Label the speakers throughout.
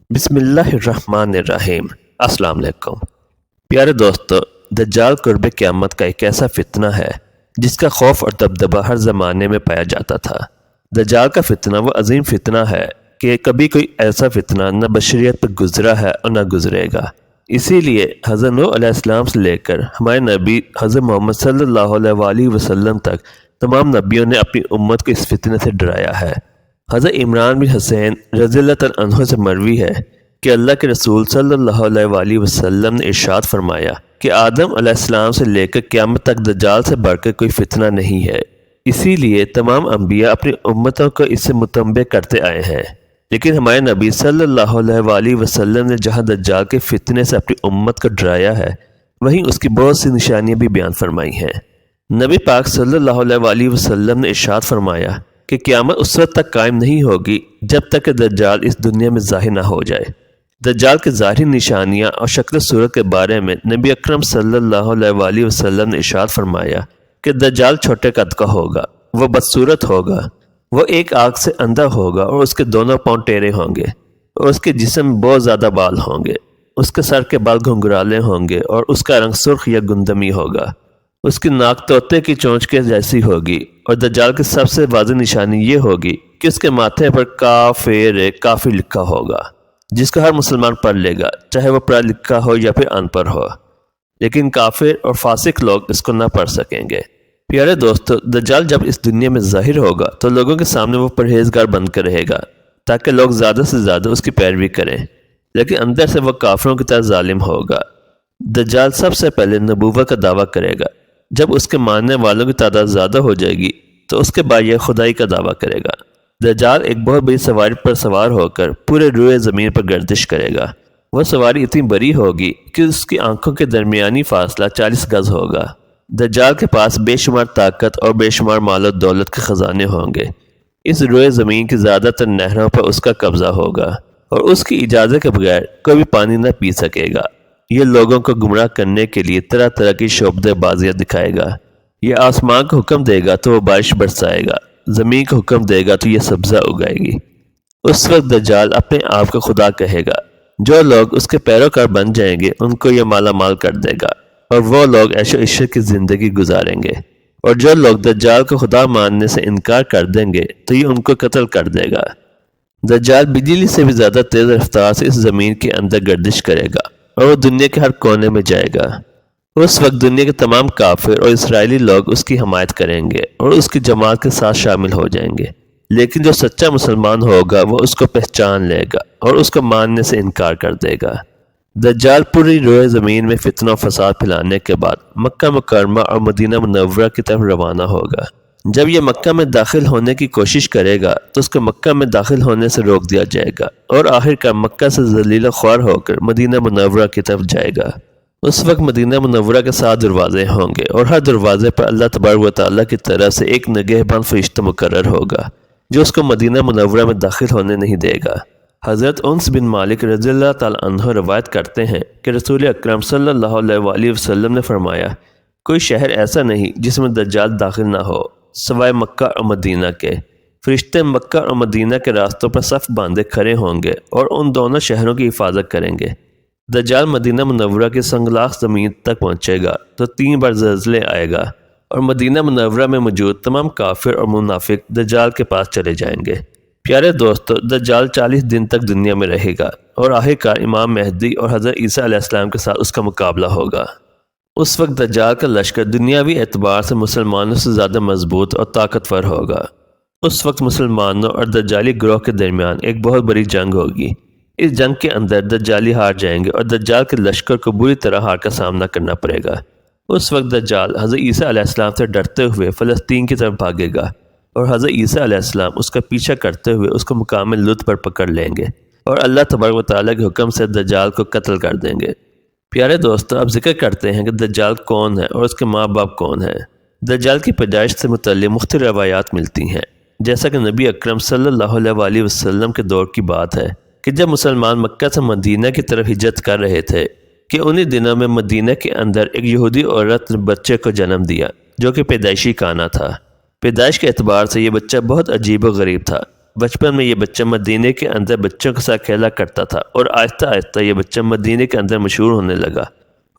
Speaker 1: بسم اللہ الرحمن الرحیم۔ السلام علیکم پیارے دوستو، دجال قرب قیامت کا ایک ایسا فتنہ ہے جس کا خوف اور دبدبہ ہر زمانے میں پایا جاتا تھا۔ دجال کا فتنہ وہ عظیم فتنہ ہے کہ کبھی کوئی ایسا فتنہ نہ بشریت پر گزرا ہے اور نہ گزرے گا۔ اسی لیے حضرت نوح علیہ السلام سے لے کر ہمارے نبی حضرت محمد صلی اللہ علیہ وآلہ وسلم تک تمام نبیوں نے اپنی امت کو اس فتنہ سے ڈرایا ہے۔ حضرت عمران بن حسین رضی اللہ تعالیٰ عنہ سے مروی ہے کہ اللہ کے رسول صلی اللہ علیہ وآلہ وسلم نے ارشاد فرمایا کہ آدم علیہ السلام سے لے کر قیامت تک دجال سے بڑھ کر کوئی فتنہ نہیں ہے۔ اسی لیے تمام انبیاء اپنی امتوں کو اس سے متنبہ کرتے آئے ہیں، لیکن ہمارے نبی صلی اللہ علیہ وآلہ وسلم نے جہاں دجال کے فتنے سے اپنی امت کو ڈرایا ہے، وہیں اس کی بہت سی نشانیاں بھی بیان فرمائی ہیں۔ نبی پاک صلی اللہ علیہ وآلہ وسلم نے ارشاد فرمایا کہ قیامت اس وقت تک قائم نہیں ہوگی جب تک کہ دجال اس دنیا میں ظاہر نہ ہو جائے۔ دجال کے ظاہری نشانیاں اور شکل صورت کے بارے میں نبی اکرم صلی اللہ علیہ وآلہ وسلم نے ارشاد فرمایا کہ دجال چھوٹے قد کا ہوگا، وہ بدصورت ہوگا، وہ ایک آنکھ سے اندھا ہوگا اور اس کے دونوں پاؤں ٹیڑے ہوں گے اور اس کے جسم میں بہت زیادہ بال ہوں گے، اس کے سر کے بال گھنگرالے ہوں گے اور اس کا رنگ سرخ یا گندمی ہوگا، اس کی ناک طوطے کی چونچ کے جیسی ہوگی، اور دجال کی سب سے واضح نشانی یہ ہوگی کہ اس کے ماتھے پر کافر لکھا ہوگا، جس کو ہر مسلمان پڑھ لے گا، چاہے وہ پڑھا لکھا ہو یا پھر ان پڑھ ہو، لیکن کافر اور فاسق لوگ اس کو نہ پڑھ سکیں گے۔ پیارے دوستو، دجال جب اس دنیا میں ظاہر ہوگا تو لوگوں کے سامنے وہ پرہیزگار بن کر رہے گا تاکہ لوگ زیادہ سے زیادہ اس کی پیروی کریں، لیکن اندر سے وہ کافروں کی طرح ظالم ہوگا۔ دجال سب سے پہلے نبوت کا دعویٰ کرے گا۔ جب اس کے ماننے والوں کی تعداد زیادہ ہو جائے گی تو اس کے بعد یہ خدائی کا دعویٰ کرے گا۔ دجال ایک بہت بڑی سواری پر سوار ہو کر پورے روئے زمین پر گردش کرے گا۔ وہ سواری اتنی بڑی ہوگی کہ اس کی آنکھوں کے درمیانی فاصلہ 40 گز ہوگا۔ دجال کے پاس بے شمار طاقت اور بے شمار مال و دولت کے خزانے ہوں گے۔ اس روئے زمین کی زیادہ تر نہروں پر اس کا قبضہ ہوگا اور اس کی اجازت کے بغیر کوئی بھی پانی نہ پی سکے گا۔ یہ لوگوں کو گمراہ کرنے کے لیے طرح طرح کی شعبدے بازیاں دکھائے گا۔ یہ آسمان کو حکم دے گا تو وہ بارش برسائے گا، زمین کو حکم دے گا تو یہ سبزہ اگائے گی۔ اس وقت دجال اپنے آپ کو خدا کہے گا۔ جو لوگ اس کے پیروکار بن جائیں گے ان کو یہ مالا مال کر دے گا اور وہ لوگ عیش و عشرت کی زندگی گزاریں گے، اور جو لوگ دجال کو خدا ماننے سے انکار کر دیں گے تو یہ ان کو قتل کر دے گا۔ دجال بجلی سے بھی زیادہ تیز رفتار سے اس زمین کے اندر گردش کرے گا اور وہ دنیا کے ہر کونے میں جائے گا۔ اس وقت دنیا کے تمام کافر اور اسرائیلی لوگ اس کی حمایت کریں گے اور اس کی جماعت کے ساتھ شامل ہو جائیں گے، لیکن جو سچا مسلمان ہوگا وہ اس کو پہچان لے گا اور اس کو ماننے سے انکار کر دے گا۔ دجال پوری روئے زمین میں فتنہ و فساد پھیلانے کے بعد مکہ مکرمہ اور مدینہ منورہ کی طرف روانہ ہوگا۔ جب یہ مکہ میں داخل ہونے کی کوشش کرے گا تو اس کو مکہ میں داخل ہونے سے روک دیا جائے گا اور آخرکار مکہ سے ذلیل و خوار ہو کر مدینہ منورہ کی طرف جائے گا۔ اس وقت مدینہ منورہ کے 7 دروازے ہوں گے اور ہر دروازے پر اللہ تبارک و تعالیٰ کی طرف سے ایک نگہبان فرشتہ مقرر ہوگا جو اس کو مدینہ منورہ میں داخل ہونے نہیں دے گا۔ حضرت انس بن مالک رضی اللہ تعالیٰ عنہ روایت کرتے ہیں کہ رسول اکرم صلی اللہ علیہ وآلہ وسلم نے فرمایا، کوئی شہر ایسا نہیں جس میں دجال داخل نہ ہو سوائے مکہ اور مدینہ کے۔ فرشتے مکہ اور مدینہ کے راستوں پر صف باندھے کھڑے ہوں گے اور ان دونوں شہروں کی حفاظت کریں گے۔ دجال مدینہ منورہ کی سنگلاخ زمین تک پہنچے گا تو 3 بار زلزلے آئے گا اور مدینہ منورہ میں موجود تمام کافر اور منافق دجال کے پاس چلے جائیں گے۔ پیارے دوستو، دجال 40 دن تک دنیا میں رہے گا اور آخرکار امام مہدی اور حضرت عیسیٰ علیہ السلام کے ساتھ اس کا مقابلہ ہوگا۔ اس وقت دجال کا لشکر دنیاوی اعتبار سے مسلمانوں سے زیادہ مضبوط اور طاقتور ہوگا۔ اس وقت مسلمانوں اور دجالی گروہ کے درمیان ایک بہت بڑی جنگ ہوگی۔ اس جنگ کے اندر دجالی ہار جائیں گے اور دجال کے لشکر کو بری طرح ہار کا سامنا کرنا پڑے گا۔ اس وقت دجال حضرت عیسیٰ علیہ السلام سے ڈرتے ہوئے فلسطین کی طرف بھاگے گا اور حضرت عیسیٰ علیہ السلام اس کا پیچھا کرتے ہوئے اس کو مقام لد پر پکڑ لیں گے اور اللہ تبارک و تعالیٰ کے حکم سے دجال کو قتل کر دیں گے۔ پیارے دوستو، اب ذکر کرتے ہیں کہ دجال کون ہے اور اس کے ماں باپ کون ہیں۔ دجال کی پیدائش سے متعلق مختلف روایات ملتی ہیں، جیسا کہ نبی اکرم صلی اللہ علیہ وآلہ وسلم کے دور کی بات ہے کہ جب مسلمان مکہ سے مدینہ کی طرف ہجرت کر رہے تھے کہ انہی دنوں میں مدینہ کے اندر ایک یہودی عورت نے بچے کو جنم دیا جو کہ پیدائشی کانا تھا۔ پیدائش کے اعتبار سے یہ بچہ بہت عجیب و غریب تھا۔ بچپن میں یہ بچہ مدینے کے اندر بچوں کے ساتھ کھیلا کرتا تھا اور آہستہ آہستہ یہ بچہ مدینے کے اندر مشہور ہونے لگا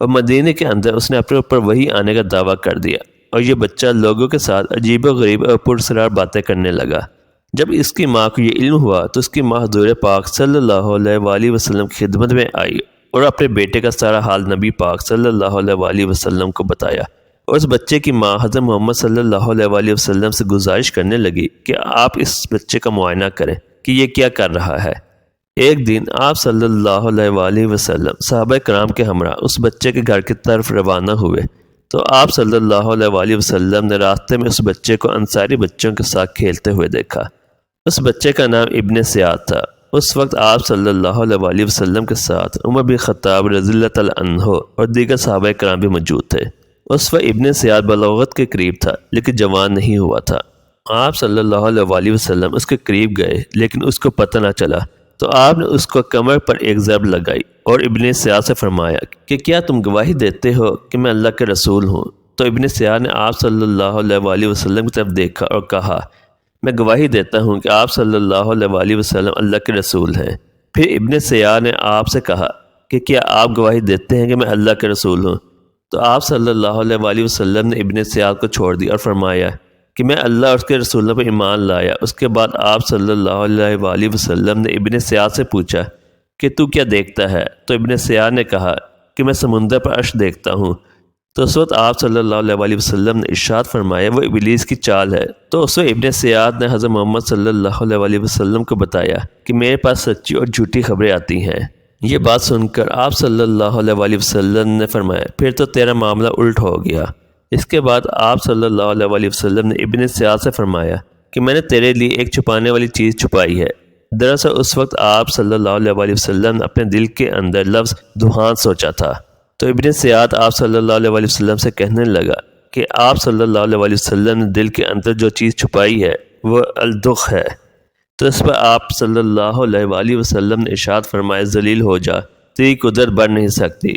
Speaker 1: اور مدینے کے اندر اس نے اپنے اوپر وہی آنے کا دعویٰ کر دیا اور یہ بچہ لوگوں کے ساتھ عجیب و غریب اور پراسرار باتیں کرنے لگا۔ جب اس کی ماں کو یہ علم ہوا تو اس کی ماں حضور پاک صلی اللہ علیہ وآلہ وسلم کی خدمت میں آئی اور اپنے بیٹے کا سارا حال نبی پاک صلی اللہ علیہ وآلہ وسلم کو بتایا، اور اس بچے کی ماں حضرت محمد صلی اللہ علیہ وآلہ وسلم سے گزارش کرنے لگی کہ آپ اس بچے کا معائنہ کریں کہ یہ کیا کر رہا ہے۔ ایک دن آپ صلی اللہ علیہ وآلہ وسلم صحابہ کرام کے ہمراہ اس بچے کے گھر کی طرف روانہ ہوئے تو آپ صلی اللہ علیہ وآلہ وسلم نے راستے میں اس بچے کو انصاری بچوں کے ساتھ کھیلتے ہوئے دیکھا۔ اس بچے کا نام ابن سیاد تھا۔ اس وقت آپ صلی اللہ علیہ وآلہ وسلم کے ساتھ عمر بن خطاب رضی اللہ تعالیٰ عنہ اور دیگر صحابہ کرام بھی موجود تھے۔ اس وقت ابن سیاد بلوغت کے قریب تھا لیکن جوان نہیں ہوا تھا۔ آپ صلی اللہ علیہ وآلہ وسلم اس کے قریب گئے لیکن اس کو پتہ نہ چلا تو آپ نے اس کو کمر پر ایک ضرب لگائی اور ابن سیاد سے فرمایا کہ کیا تم گواہی دیتے ہو کہ میں اللہ کے رسول ہوں؟ تو ابن سیاد نے آپ صلی اللہ علیہ وآلہ وسلم کی طرف دیکھا اور کہا میں گواہی دیتا ہوں کہ آپ صلی اللہ علیہ وآلہ وسلم اللہ کے رسول ہیں۔ پھر ابن سیاد نے آپ سے کہا کہ کیا آپ گواہی دیتے ہیں کہ میں اللہ کے رسول ہوں؟ تو آپ صلی اللہ علیہ وآلہ وسلم نے ابن سیاد کو چھوڑ دیا اور فرمایا کہ میں اللہ اور اس کے رسولوں پر ایمان لایا۔ اس کے بعد آپ صلی اللہ علیہ وآلہ وسلم نے ابن سیاد سے پوچھا کہ تو کیا دیکھتا ہے؟ تو ابن سیاد نے کہا کہ میں سمندر پر عرش دیکھتا ہوں۔ تو اس وقت آپ صلی اللہ علیہ وآلہ وسلم نے ارشاد فرمایا وہ ابلیس کی چال ہے۔ تو اس وقت ابن سیاد نے حضرت محمد صلی اللہ علیہ وآلہ وسلم کو بتایا کہ میرے پاس سچی اور جھوٹی خبریں آتی ہیں۔ یہ بات سن کر آپ صلی اللہ علیہ وآلہ وسلم نے فرمایا پھر تو تیرا معاملہ الٹ ہو گیا۔ اس کے بعد آپ صلی اللہ علیہ وآلہ وسلم نے ابن سیاد سے فرمایا کہ میں نے تیرے لیے ایک چھپانے والی چیز چھپائی ہے۔ دراصل اس وقت آپ صلی اللہ علیہ وآلہ وسلم نے اپنے دل کے اندر لفظ دھوان سوچا تھا۔ تو ابن سیاد آپ صلی اللہ علیہ وآلہ وسلم سے کہنے لگا کہ آپ صلی اللہ علیہ وآلہ وسلم نے دل کے اندر جو چیز چھپائی ہے وہ الدخ ہے۔ تو اس پر آپ صلی اللہ علیہ وآلہ وسلم نے ارشاد فرمایا ذلیل ہو جا، تیری قدرت بڑھ نہیں سکتی۔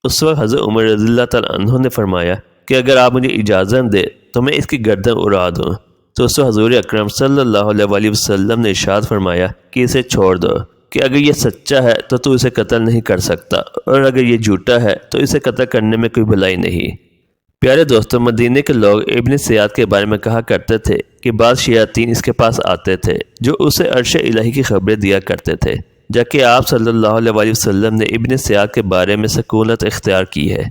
Speaker 1: اس وقت حضرت عمر رضی اللہ تعالیٰ عنہ نے فرمایا کہ اگر آپ مجھے اجازت دے تو میں اس کی گردن اڑا دوں۔ تو اس وقت حضور اکرم صلی اللہ علیہ وآلہ وسلم نے ارشاد فرمایا کہ اسے چھوڑ دو، کہ اگر یہ سچا ہے تو اسے قتل نہیں کر سکتا اور اگر یہ جھوٹا ہے تو اسے قتل کرنے میں کوئی بھلائی نہیں۔ پیارے دوستوں، مدینے کے لوگ ابن سیاد کے بارے میں کہا کرتے تھے کہ بعض شیاطین اس کے پاس آتے تھے جو اسے عرش الہی کی خبریں دیا کرتے تھے، جبکہ آپ صلی اللہ علیہ وآلہ وسلم نے ابن سیاد کے بارے میں سکونت اختیار کی ہے،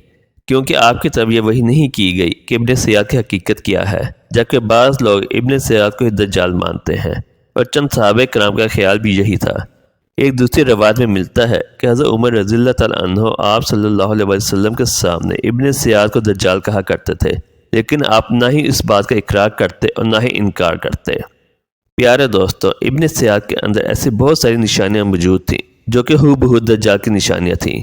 Speaker 1: کیونکہ آپ کی طرف یہ وحی نہیں کی گئی کہ ابن سیاد کی حقیقت کیا ہے، جبکہ بعض لوگ ابن سیاد کو دجال مانتے ہیں، اور چند صحابہ کرام کا خیال بھی یہی تھا۔ ایک دوسری روایت میں ملتا ہے کہ حضرت عمر رضی اللہ تعالیٰ عنہ آپ صلی اللہ علیہ وسلم کے سامنے ابن سیاد کو دجال کہا کرتے تھے، لیکن آپ نہ ہی اس بات کا اقرار کرتے اور نہ ہی انکار کرتے۔ پیارے دوستو، ابن سیاد کے اندر ایسی بہت ساری نشانیاں موجود تھیں جو کہ ہو بہو دجال کی نشانیاں تھیں۔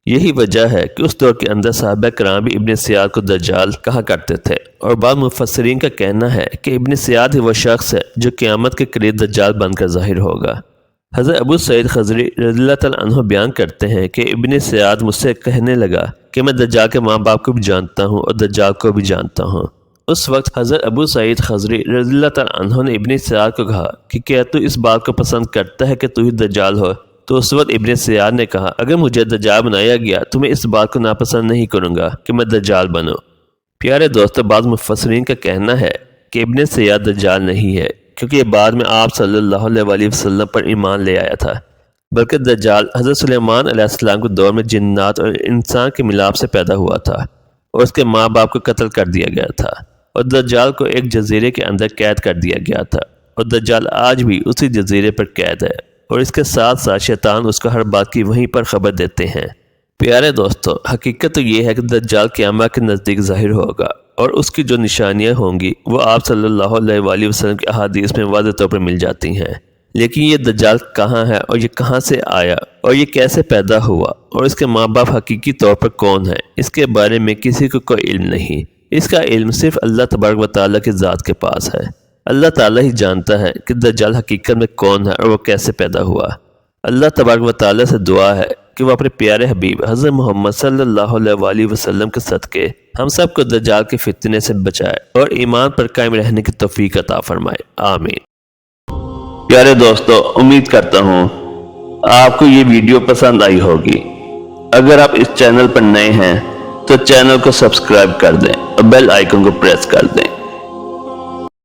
Speaker 1: یہی وجہ ہے کہ اس دور کے اندر صحابہ کرام بھی ابن سیاد کو دجال کہا کرتے تھے، اور بعض مفسرین کا کہنا ہے کہ ابن سیاد ہی وہ شخص ہے جو قیامت کے قریب دجال بن کر ظاہر ہوگا۔ حضرت ابو سعید خضری رضی اللہ تعالیٰ عنہ بیان کرتے ہیں کہ ابن سیاد مجھ سے کہنے لگا کہ میں دجال کے ماں باپ کو بھی جانتا ہوں اور دجال کو بھی جانتا ہوں۔ اس وقت حضرت ابو سعید خضری رضی اللہ تعالیٰ عنہ نے ابن سیاد کو کہا کہ کیا تو اس بات کو پسند کرتا ہے کہ تو ہی دجال ہو؟ تو اس وقت ابن سیاد نے کہا اگر مجھے دجال بنایا گیا تو میں اس بات کو ناپسند نہیں کروں گا کہ میں دجال بنوں۔ پیارے دوستو، بعض مفسرین کا کہنا ہے کہ ابن سیاد دجال نہیں ہے، کیونکہ یہ بعد میں آپ صلی اللہ علیہ وآلہ وسلم پر ایمان لے آیا تھا، بلکہ دجال حضرت سلیمان علیہ السلام کے دور میں جنات اور انسان کے ملاپ سے پیدا ہوا تھا اور اس کے ماں باپ کو قتل کر دیا گیا تھا، اور دجال کو ایک جزیرے کے اندر قید کر دیا گیا تھا، اور دجال آج بھی اسی جزیرے پر قید ہے، اور اس کے ساتھ ساتھ شیطان اس کو ہر بات کی وہیں پر خبر دیتے ہیں۔ پیارے دوستو، حقیقت تو یہ ہے کہ دجال قیامت کے نزدیک ظاہر ہوگا، اور اس کی جو نشانیاں ہوں گی وہ آپ صلی اللہ علیہ وآلہ وسلم کی احادیث میں واضح طور پر مل جاتی ہیں، لیکن یہ دجال کہاں ہے اور یہ کہاں سے آیا اور یہ کیسے پیدا ہوا اور اس کے ماں باپ حقیقی طور پر کون ہیں، اس کے بارے میں کسی کو کوئی علم نہیں۔ اس کا علم صرف اللہ تبارک و تعالیٰ کی ذات کے پاس ہے۔ اللہ تعالیٰ ہی جانتا ہے کہ دجال حقیقت میں کون ہے اور وہ کیسے پیدا ہوا۔ اللہ تبارک و تعالیٰ سے دعا ہے کہ وہ اپنے پیارے حبیب حضرت محمد صلی اللہ علیہ وآلہ وسلم کے صدقے ہم سب کو دجال کے فتنے سے بچائے اور ایمان پر قائم رہنے کی توفیق عطا فرمائے، آمین۔ پیارے دوستو، امید کرتا ہوں آپ کو یہ ویڈیو پسند آئی ہوگی۔ اگر آپ اس چینل پر نئے ہیں تو چینل کو سبسکرائب کر دیں اور بیل آئیکن کو پریس کر دیں۔